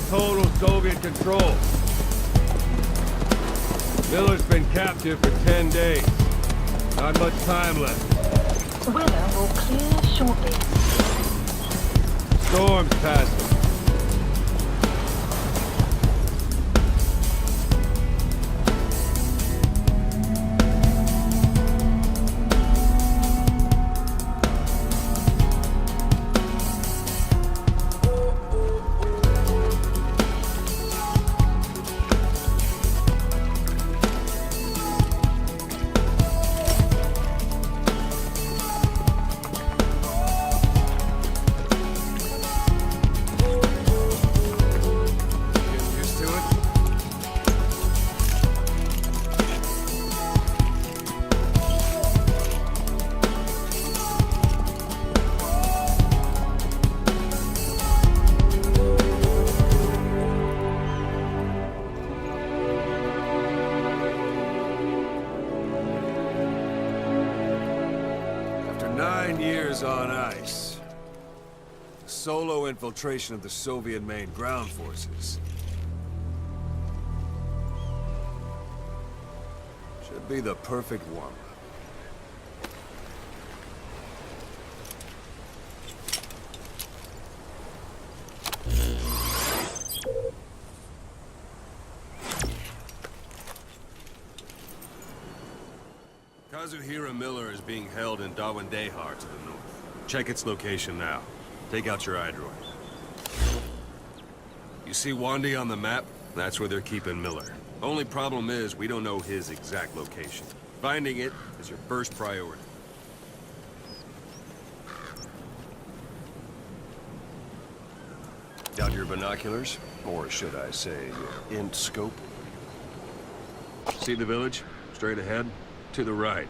total Soviet control. Miller's been captive for 10 days. Not much time left. Weather will clear shortly. Storm's passing. On ice. Solo infiltration of the Soviet main ground forces. Should be the perfect warm-up. Kazuhira Miller is being held in Dawandehar to the north. Check its location now. Take out your iDroid. You see Wandi on the map? That's where they're keeping Miller. Only problem is, we don't know his exact location. Finding it is your first priority. Got your binoculars? Or should I say, your int scope? See the village? Straight ahead? To the right.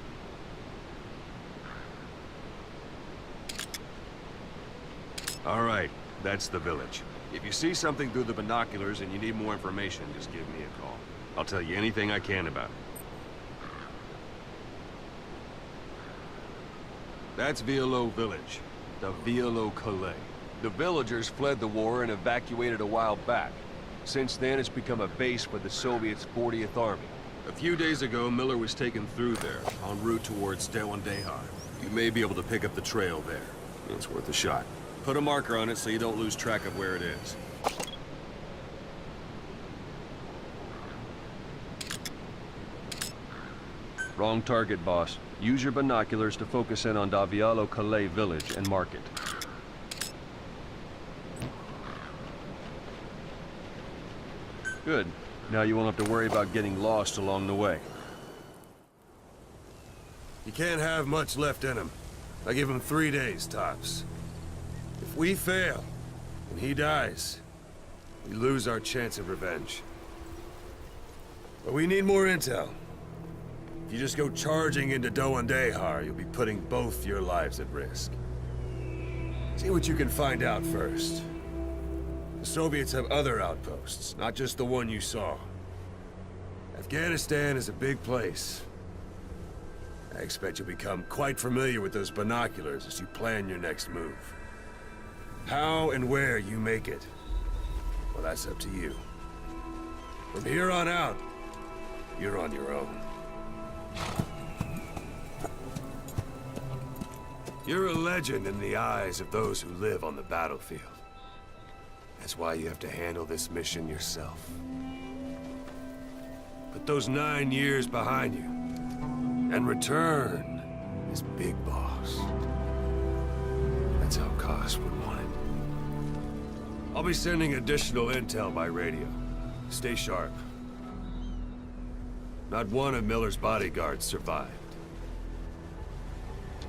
All right, that's the village. If you see something through the binoculars and you need more information, just give me a call. I'll tell you anything I can about it. That's Violo Village, the Violo Calais. The villagers fled the war and evacuated a while back. Since then, it's become a base for the Soviets' 40th Army. A few days ago, Miller was taken through there, en route towards Dawandehar. You may be able to pick up the trail there. It's worth a shot. Put a marker on it so you don't lose track of where it is. Wrong target, boss. Use your binoculars to focus in on Violo Calais village and mark it. Good. Now you won't have to worry about getting lost along the way. You can't have much left in him. I give him 3 days, tops. If we fail, and he dies, we lose our chance of revenge. But we need more intel. If you just go charging into Dawandehar, you'll be putting both your lives at risk. See what you can find out first. The Soviets have other outposts, not just the one you saw. Afghanistan is a big place. I expect you'll become quite familiar with those binoculars as you plan your next move. How and where you make it, well, that's up to you. From here on out, you're on your own. You're a legend in the eyes of those who live on the battlefield. That's why you have to handle this mission yourself. Put those 9 years behind you, and return as Big Boss. That's how Koss would want it. I'll be sending additional intel by radio. Stay sharp. Not one of Miller's bodyguards survived.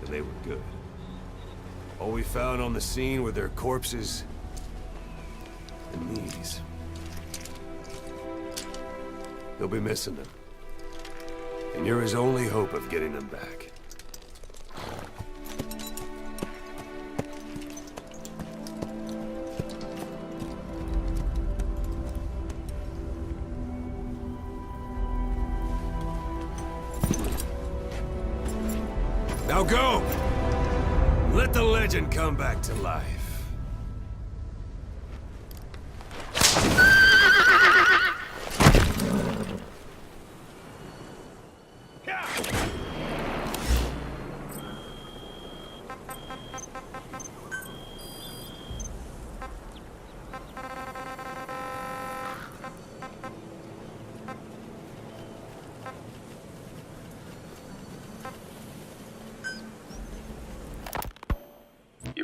And they were good. All we found on the scene were their corpses and these. You'll be missing them. And you're his only hope of getting them back. Now go! Let the legend come back to life.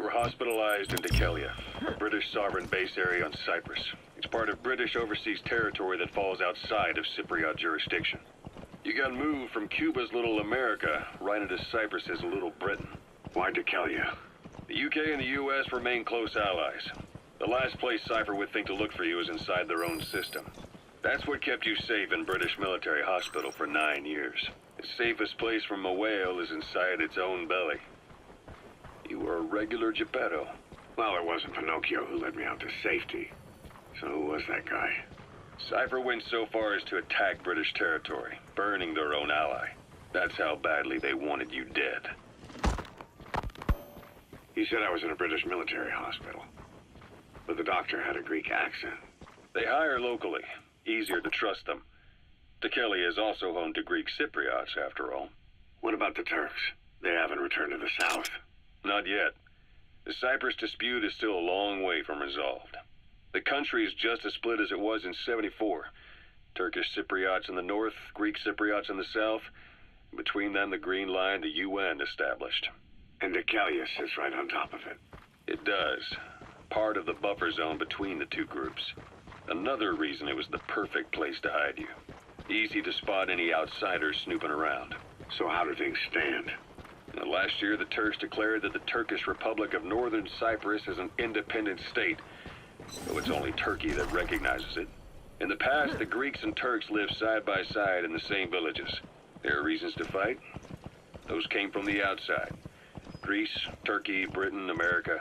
You were hospitalized in Dikelia, a British sovereign base area on Cyprus. It's part of British overseas territory that falls outside of Cypriot jurisdiction. You got moved from Cuba's Little America right into Cyprus's Little Britain. Why Dikelia? The UK and the US remain close allies. The last place Cypher would think to look for you is inside their own system. That's what kept you safe in British military hospital for 9 years. The safest place from a whale is inside its own belly. You were a regular Geppetto. Well, it wasn't Pinocchio who led me out to safety. So who was that guy? Cypher went so far as to attack British territory, burning their own ally. That's how badly they wanted you dead. He said I was in a British military hospital. But the doctor had a Greek accent. They hire locally. Easier to trust them. Dikelia is also home to Greek Cypriots, after all. What about the Turks? They haven't returned to the south. Not yet. The Cyprus dispute is still a long way from resolved. The country is just as split as it was in '74. Turkish Cypriots in the north, Greek Cypriots in the south. Between them, the Green Line, the UN established. And Dikelia sits right on top of it. It does. Part of the buffer zone between the two groups. Another reason it was the perfect place to hide you. Easy to spot any outsiders snooping around. So how do things stand? Now, last year, the Turks declared that the Turkish Republic of Northern Cyprus is an independent state, though it's only Turkey that recognizes it. In the past, the Greeks and Turks lived side by side in the same villages. There are reasons to fight. Those came from the outside. Greece, Turkey, Britain, America,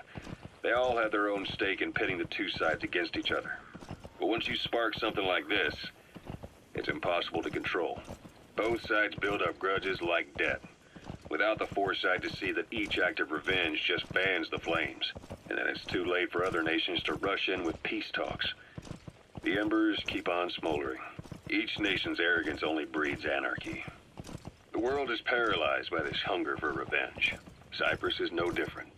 they all had their own stake in pitting the two sides against each other. But once you spark something like this, it's impossible to control. Both sides build up grudges like debt, without the foresight to see that each act of revenge just fans the flames. And then it's too late for other nations to rush in with peace talks. The embers keep on smoldering. Each nation's arrogance only breeds anarchy. The world is paralyzed by this hunger for revenge. Cyprus is no different.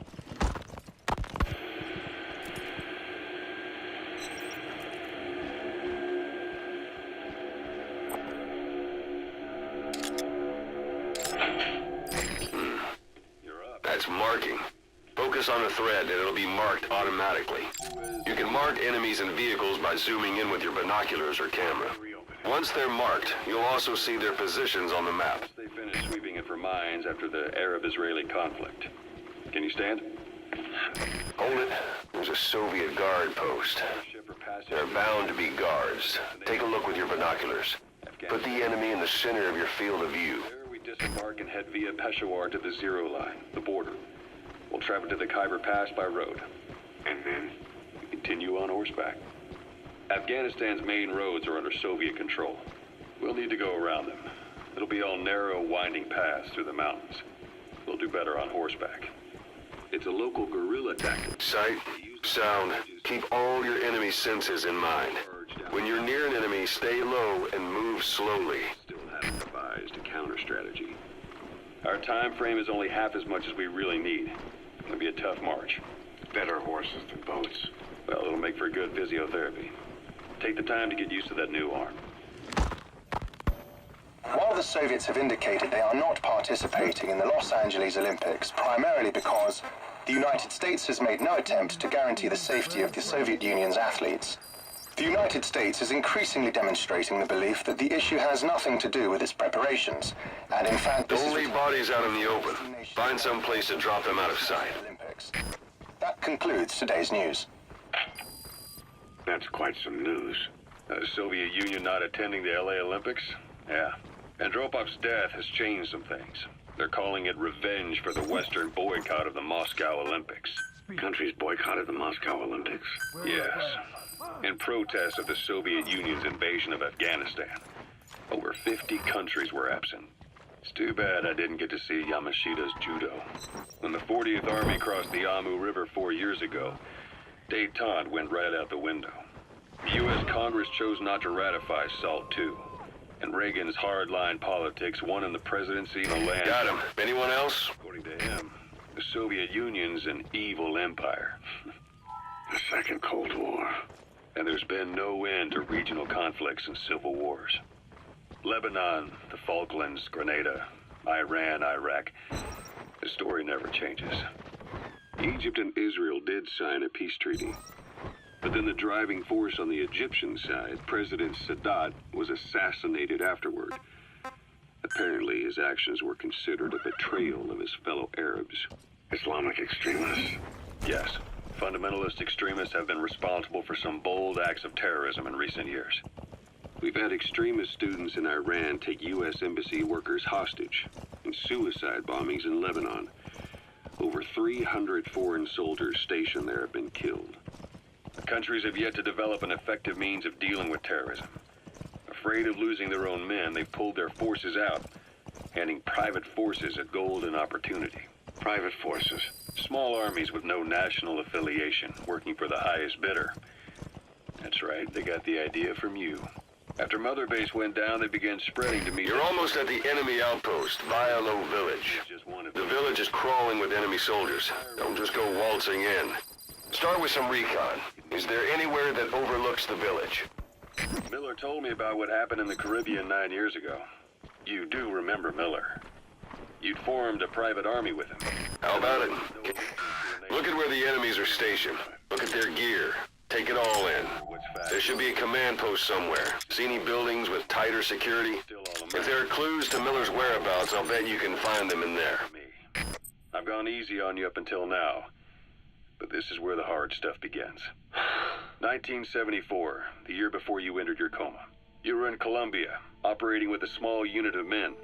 That's marking. Focus on the thread and it'll be marked automatically. You can mark enemies and vehicles by zooming in with your binoculars or camera. Once they're marked, you'll also see their positions on the map. They finished sweeping it for mines after the Arab-Israeli conflict. Can you stand? Hold it. There's a Soviet guard post. There are bound to be guards. Take a look with your binoculars. Put the enemy in the center of your field of view. There we disembark and head via Peshawar to the Zero Line, the border. We'll travel to the Khyber Pass by road. And then? We continue on horseback. Afghanistan's main roads are under Soviet control. We'll need to go around them. It'll be all narrow, winding paths through the mountains. We'll do better on horseback. It's a local guerrilla tactic. Sight, sound, keep all your enemy senses in mind. When you're near an enemy, stay low and move slowly. Still haven't devised a counter strategy. Our time frame is only half as much as we really need. It'll be a tough march. Better horses than boats. Well, it'll make for good physiotherapy. Take the time to get used to that new arm. While the Soviets have indicated they are not participating in the Los Angeles Olympics, primarily because the United States has made no attempt to guarantee the safety of the Soviet Union's athletes, the United States is increasingly demonstrating the belief that the issue has nothing to do with its preparations, and in fact... Don't leave bodies out in the open. Find some place to drop them out of sight. Olympics. That concludes today's news. That's quite some news. The Soviet Union not attending the LA Olympics? Yeah. Andropov's death has changed some things. They're calling it revenge for the Western boycott of the Moscow Olympics. Countries boycotted the Moscow Olympics? Yes. In protest of the Soviet Union's invasion of Afghanistan. Over 50 countries were absent. It's too bad I didn't get to see Yamashita's judo. When the 40th Army crossed the Amu River 4 years ago, détente went right out the window. The U.S. Congress chose not to ratify SALT II, and Reagan's hardline politics won in the presidency in a land... Got him. Anyone else? According to him, the Soviet Union's an evil empire. The Second Cold War. And there's been no end to regional conflicts and civil wars. Lebanon, the Falklands, Grenada, Iran, Iraq. The story never changes. Egypt and Israel did sign a peace treaty. But then the driving force on the Egyptian side, President Sadat, was assassinated afterward. Apparently, his actions were considered a betrayal of his fellow Arabs. Islamic extremists? Yes, fundamentalist extremists have been responsible for some bold acts of terrorism in recent years. We've had extremist students in Iran take U.S. embassy workers hostage, and suicide bombings in Lebanon. Over 300 foreign soldiers stationed there have been killed. The countries have yet to develop an effective means of dealing with terrorism. Afraid of losing their own men, they've pulled their forces out, handing private forces a golden opportunity. Private forces. Small armies with no national affiliation, working for the highest bidder. That's right, they got the idea from you. After Mother Base went down, they began spreading to me. You're almost at the enemy outpost, Vialo Village. The village is crawling with enemy soldiers. Don't just go waltzing in. Start with some recon. Is there anywhere that overlooks the village? Miller told me about what happened in the Caribbean 9 years ago. You do remember Miller. You'd formed a private army with him. How about it? Look at where the enemies are stationed. Look at their gear. Take it all in. There should be a command post somewhere. See any buildings with tighter security? If there are clues to Miller's whereabouts, I'll bet you can find them in there. I've gone easy on you up until now, but this is where the hard stuff begins. 1974, the year before you entered your coma. You were in Colombia, operating with a small unit of men,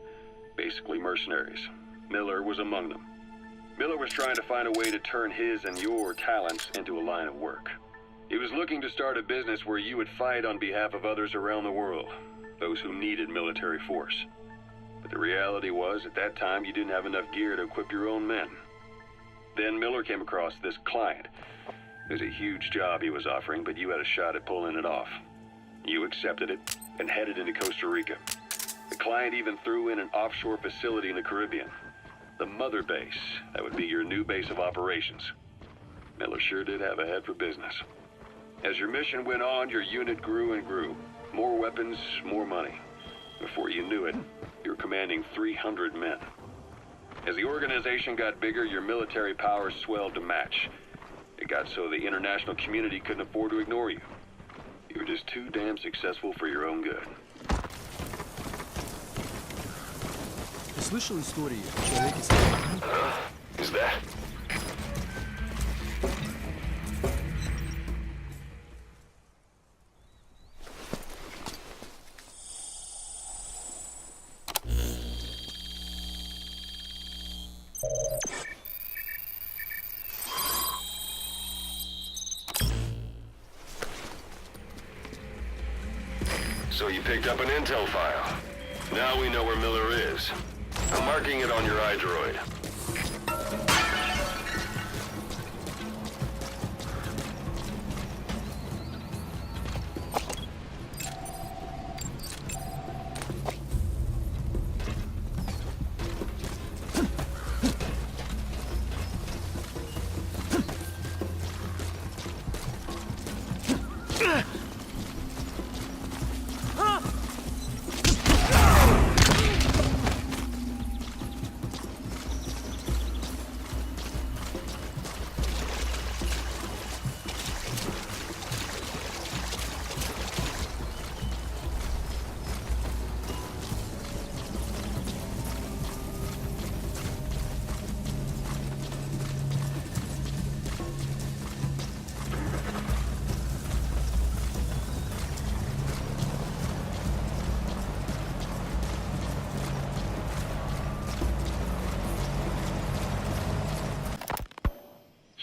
basically mercenaries. Miller was among them. Miller was trying to find a way to turn his and your talents into a line of work. He was looking to start a business where you would fight on behalf of others around the world, those who needed military force. But the reality was, at that time, you didn't have enough gear to equip your own men. Then Miller came across this client. It was a huge job he was offering, but you had a shot at pulling it off. You accepted it and headed into Costa Rica. The client even threw in an offshore facility in the Caribbean. The Mother Base, that would be your new base of operations. Miller sure did have a head for business. As your mission went on, your unit grew and grew. More weapons, more money. Before you knew it, you were commanding 300 men. As the organization got bigger, your military powers swelled to match. It got so the international community couldn't afford to ignore you. You were just too damn successful for your own good. Слышал истории о человеке с... Is that? So you picked up an intel file. Now we know where Miller is. I'm marking it on your iDroid.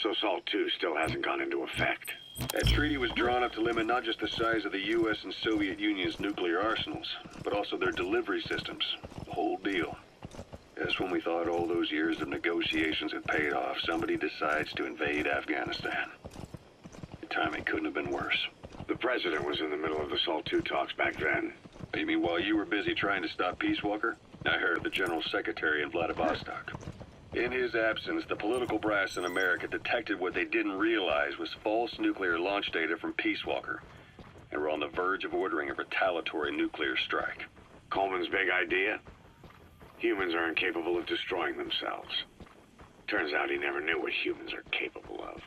So SALT II still hasn't gone into effect. That treaty was drawn up to limit not just the size of the U.S. and Soviet Union's nuclear arsenals, but also their delivery systems. The whole deal. Just when we thought all those years of negotiations had paid off, somebody decides to invade Afghanistan. The timing couldn't have been worse. The president was in the middle of the SALT II talks back then. You mean while you were busy trying to stop Peace Walker? I heard the General Secretary in Vladivostok. In his absence, the political brass in America detected what they didn't realize was false nuclear launch data from Peace Walker, and were on the verge of ordering a retaliatory nuclear strike. Coleman's big idea? Humans are incapable of destroying themselves. Turns out he never knew what humans are capable of.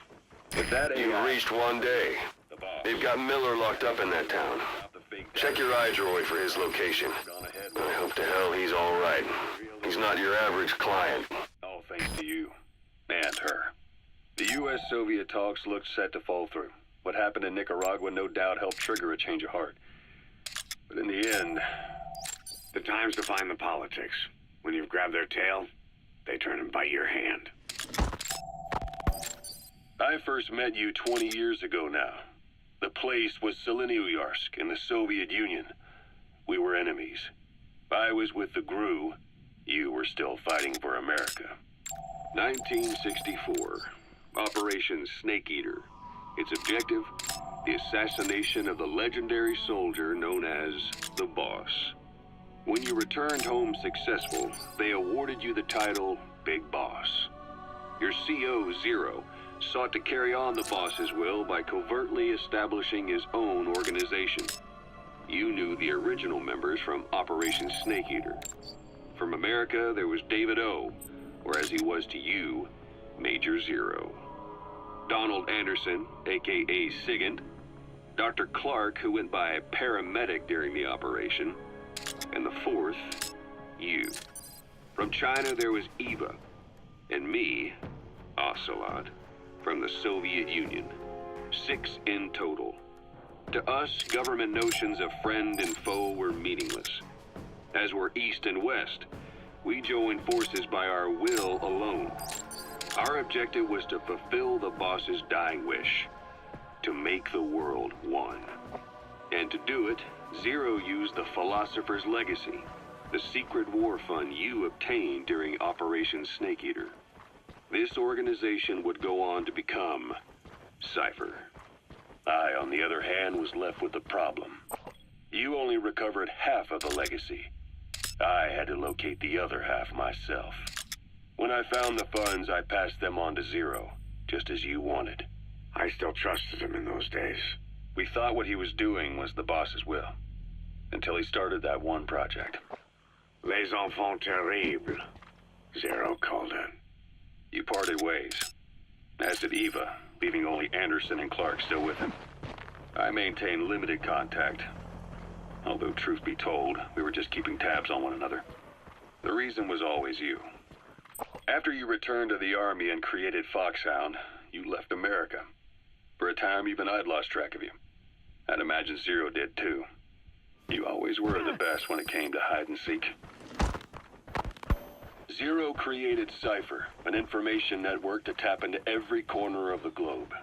But that You've AI, reached one day. the boss, They've got Miller locked up in that town. the fake Check your iDroid for his location. gone ahead. I hope to hell he's all right. He's not your average client. All thanks to you. And her. The U.S.-Soviet talks looked set to fall through. What happened in Nicaragua no doubt helped trigger a change of heart. But in the end, The time's to find the politics. When you've grabbed their tail, they turn and bite your hand. I first met you 20 years ago now. The place was Selenouyarsk in the Soviet Union. We were enemies. I was with the GRU. You were still fighting for America. 1964. Operation Snake Eater. Its objective? The assassination of the legendary soldier known as the Boss. When you returned home successful, they awarded you the title Big Boss. Your CO, Zero, sought to carry on the boss's will by covertly establishing his own organization. You knew the original members from Operation Snake Eater. From America, there was David O., or as he was to you, Major Zero. Donald Anderson, a.k.a. Sigint, Dr. Clark, who went by paramedic during the operation, and the fourth, you. From China, there was Eva, and me, Ocelot, from the Soviet Union. 6 in total. To us, government notions of friend and foe were meaningless. As were East and West, we joined forces by our will alone. Our objective was to fulfill the boss's dying wish, to make the world one. And to do it, Zero used the Philosopher's Legacy, the secret war fund you obtained during Operation Snake Eater. This organization would go on to become Cypher. I, on the other hand, was left with the problem. You only recovered half of the legacy. I had to locate the other half myself. When I found the funds, I passed them on to Zero, just as you wanted. I still trusted him in those days. We thought what he was doing was the boss's will, until he started that one project. Les enfants terribles, Zero called it. You parted ways, as did Eva, leaving only Anderson and Clark still with him. I maintained limited contact, although truth be told, we were just keeping tabs on one another. The reason was always you. After you returned to the Army and created Foxhound, you left America. For a time, even I'd lost track of you. I'd imagine Zero did too. You always were the best when it came to hide and seek. Zero created Cypher, an information network to tap into every corner of the globe.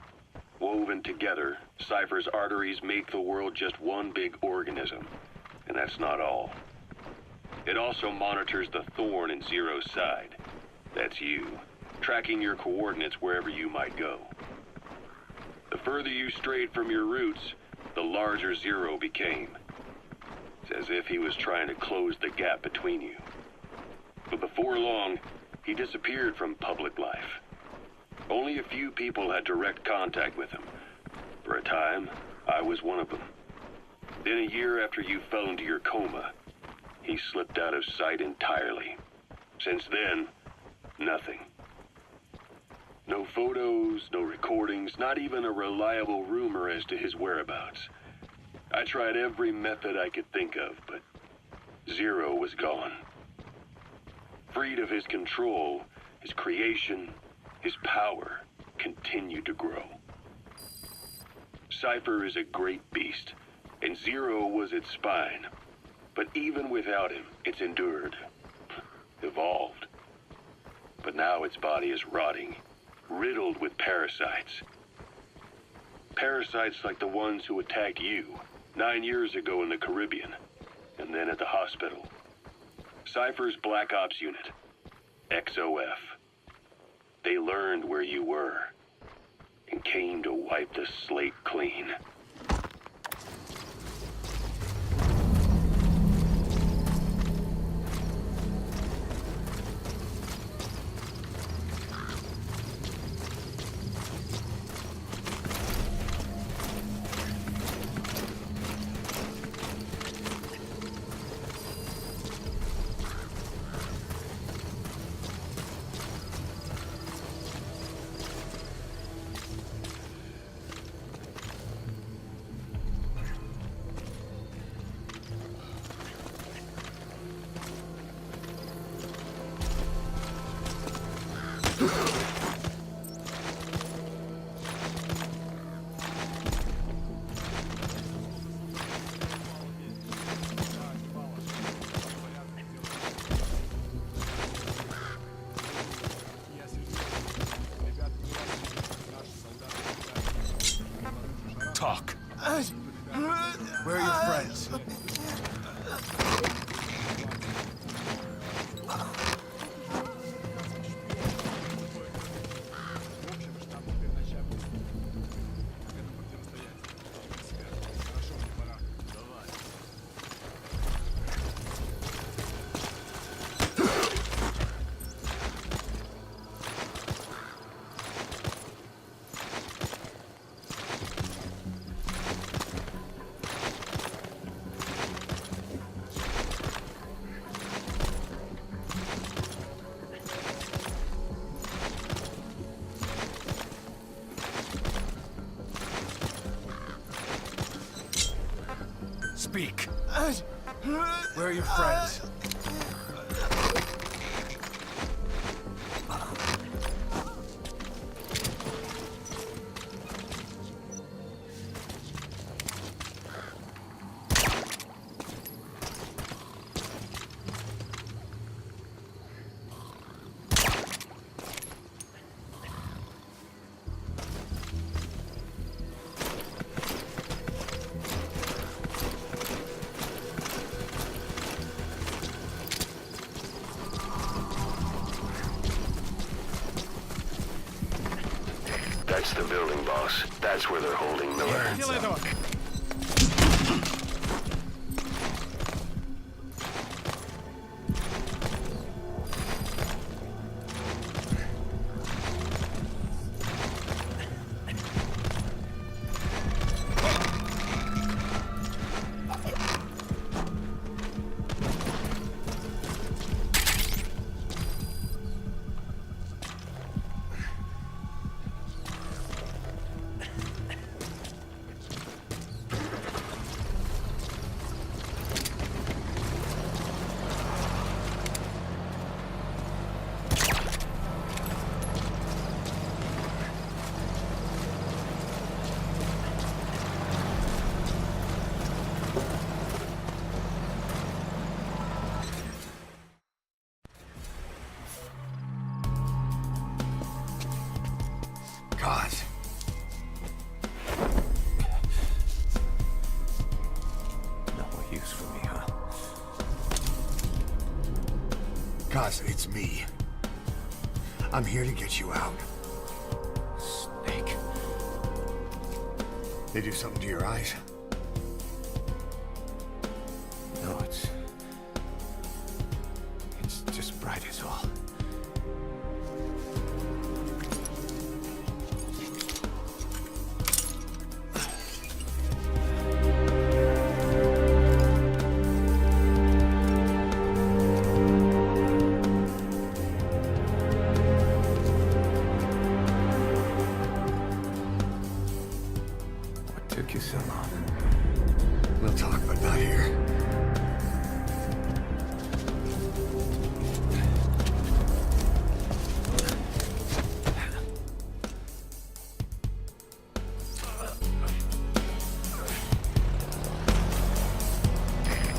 Woven together, Cypher's arteries make the world just one big organism. And that's not all. It also monitors the thorn in Zero's side. That's you, tracking your coordinates wherever you might go. The further you strayed from your roots, the larger Zero became. It's as if he was trying to close the gap between you. But before long, he disappeared from public life. Only a few people had direct contact with him. For a time, I was one of them. Then a year after you fell into your coma, he slipped out of sight entirely. Since then, nothing. No photos, no recordings, not even a reliable rumor as to his whereabouts. I tried every method I could think of, but Zero was gone. Freed of his control, his creation, his power continued to grow. Cypher is a great beast, and Zero was its spine. But even without him, it's endured, evolved. But now its body is rotting, riddled with parasites. Parasites like the ones who attacked you 9 years ago in the Caribbean, and then at the hospital. Cypher's Black Ops Unit, XOF. They learned where you were, and came to wipe the slate clean. Talk. Where are your friends? Speak. Where are your friends? That's the building, boss. That's where they're holding Miller. God. No more use for me, huh? Cos, it's me. I'm here to get you out. Snake. They do something to your eyes? No, it's just bright as all. What took you so long? We'll talk, but not here.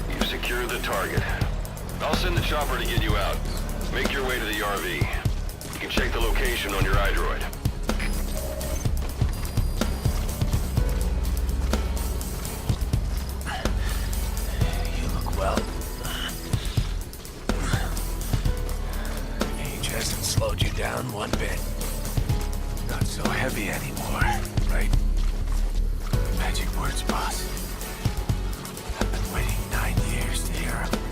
You've secured the target. I'll send the chopper to get you out. Make your way to the RV. You can check the location on your iDroid. You look well. Age hasn't slowed you down one bit. Not so heavy anymore, right? Magic words, boss. I've been waiting 9 years to hear 'em.